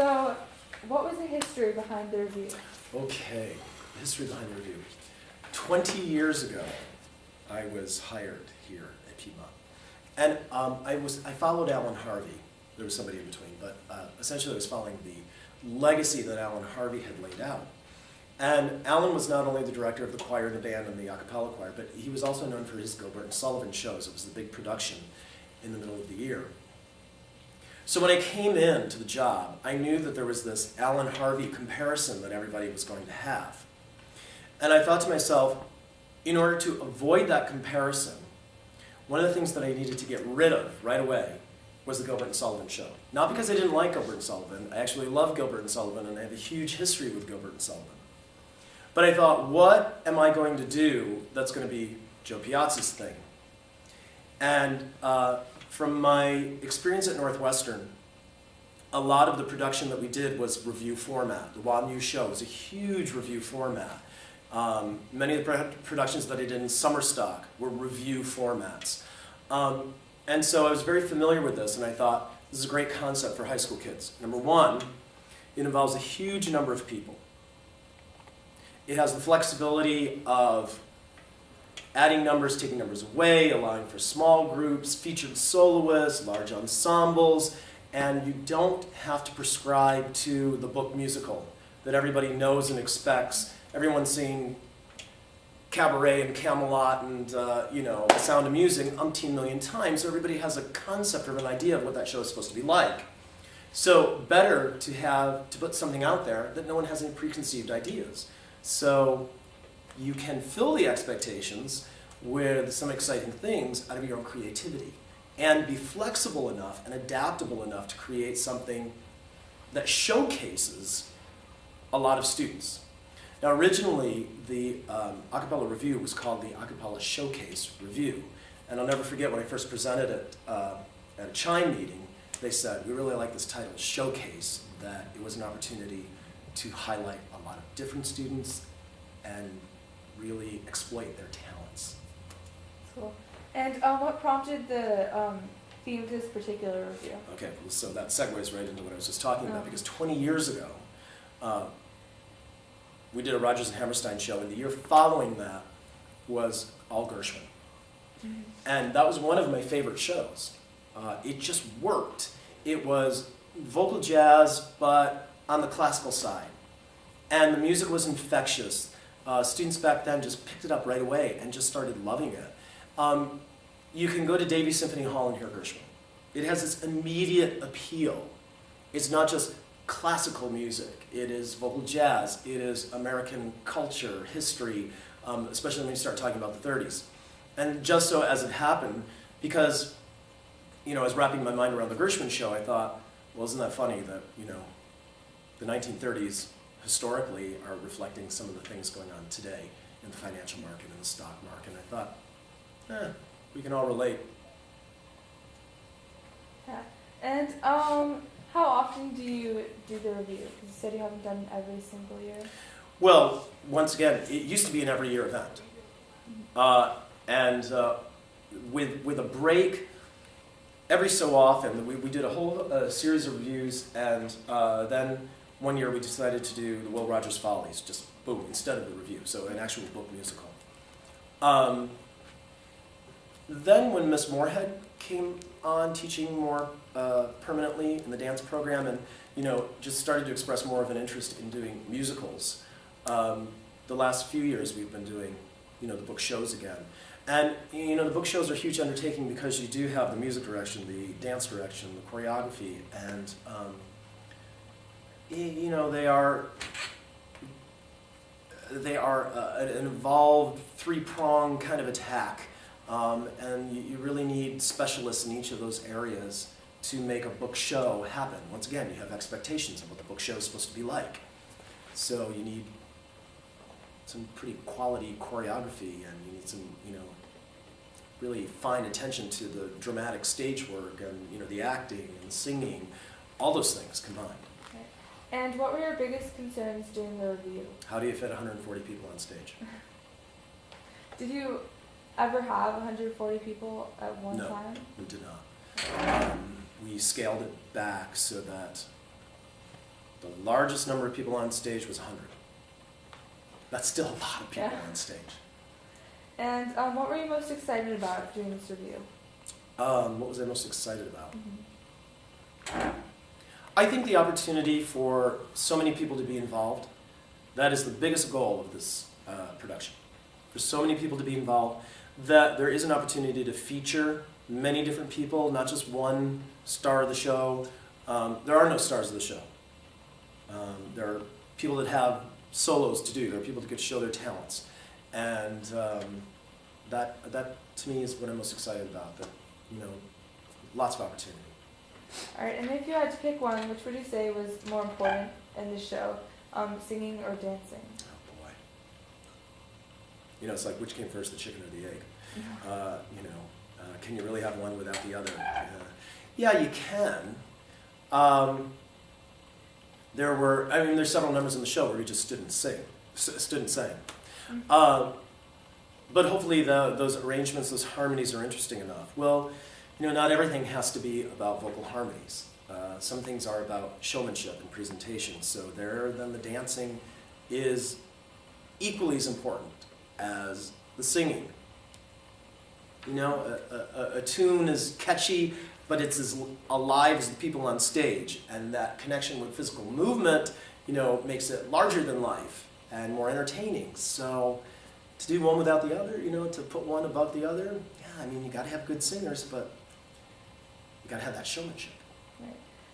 So, what was the history behind the review? Okay, the history behind the review. 20 years ago, I was hired here at Piedmont. And I followed Alan Harvey. There was somebody in between, but essentially I was following the legacy that Alan Harvey had laid out. And Alan was not only the director of the choir and the band and the a cappella choir, but he was also known for his Gilbert and Sullivan shows. It was the big production in the middle of the year. So when I came into the job, I knew that there was this Alan Harvey comparison that everybody was going to have. And I thought to myself, in order to avoid that comparison, one of the things that I needed to get rid of right away was the Gilbert and Sullivan show. Not because I didn't like Gilbert and Sullivan. I actually love Gilbert and Sullivan, and I have a huge history with Gilbert and Sullivan. But I thought, what am I going to do that's going to be Joe Piazza's thing? And from my experience at Northwestern, a lot of the production that we did was review format. The WAMU show was a huge review format. Many of the productions that I did in summer stock were review formats. And so I was very familiar with this, and I thought, this is a great concept for high school kids. Number one, it involves a huge number of people. It has the flexibility of adding numbers, taking numbers away, allowing for small groups, featured soloists, large ensembles, and you don't have to prescribe to the book musical that everybody knows and expects. Everyone's seen Cabaret and Camelot and The Sound of Music umpteen million times, so everybody has a concept or an idea of what that show is supposed to be like. So better to put something out there that no one has any preconceived ideas. So you can fill the expectations with some exciting things out of your own creativity and be flexible enough and adaptable enough to create something that showcases a lot of students. Now originally, the a cappella review was called the A Cappella Showcase Review. And I'll never forget when I first presented it at a Chime meeting, they said, we really like this title, Showcase, that it was an opportunity to highlight a lot of different students and really exploit their talents. Cool. And what prompted the theme of this particular review? Okay, so that segues right into what I was just talking about, because 20 years ago, we did a Rodgers and Hammerstein show, and the year following that was all Gershwin. Mm-hmm. And that was one of my favorite shows. It just worked. It was vocal jazz, but on the classical side. And the music was infectious. Students back then just picked it up right away and just started loving it. You can go to Davies Symphony Hall and hear Gershwin. It has this immediate appeal. It's not just classical music. It is vocal jazz. It is American culture, history, especially when you start talking about the 30s. And just so as it happened, because I was wrapping my mind around the Gershwin show, I thought, well, isn't that funny that the 1930s historically are reflecting some of the things going on today in the financial market and the stock market. And I thought, we can all relate. Yeah. And how often do you do the review? Because you said you haven't done it every single year. Well, once again, it used to be an every year event. With a break, every so often, we did a whole series of reviews, and then one year we decided to do the Will Rogers Follies, just boom, instead of the review, so an actual book musical. Then when Miss Moorhead came on teaching more permanently in the dance program and just started to express more of an interest in doing musicals, the last few years we've been doing the book shows again. And the book shows are a huge undertaking because you do have the music direction, the dance direction, the choreography, and they are an involved three-pronged kind of attack. And you really need specialists in each of those areas to make a book show happen. Once again, you have expectations of what the book show is supposed to be like. So you need some pretty quality choreography, and you need some, really fine attention to the dramatic stage work and, the acting and singing, all those things combined. Okay. And what were your biggest concerns during the review? How do you fit 140 people on stage? Did you ever have 140 people at one time? No, we did not. We scaled it back so that The largest number of people on stage was 100. That's still a lot of people Yeah. on stage. And what were you most excited about doing this review? What was I most excited about? Mm-hmm. I think the opportunity for so many people to be involved, that is the biggest goal of this production. For so many people to be involved, that there is an opportunity to feature many different people, not just one star of the show. There are no stars of the show. There are people that have solos to do. There are people that get to show their talents. And that to me is what I'm most excited about, that, you know, lots of opportunity. All right, and if you had to pick one, which would you say was more important in this show, singing or dancing? Oh boy. You know, it's like, which came first, the chicken or the egg? You know, can you really have one without the other? Yeah, you can. There's several numbers in the show where we just stood and sang. But hopefully those arrangements, those harmonies are interesting enough. Well, you know, not everything has to be about vocal harmonies. Some things are about showmanship and presentation. So then the dancing is equally as important as the singing. You know, a tune is catchy, but it's as alive as the people on stage. And that connection with physical movement, you know, makes it larger than life and more entertaining. So to do one without the other, you know, to put one above the other, yeah, I mean, you got to have good singers, but you got to have that showmanship.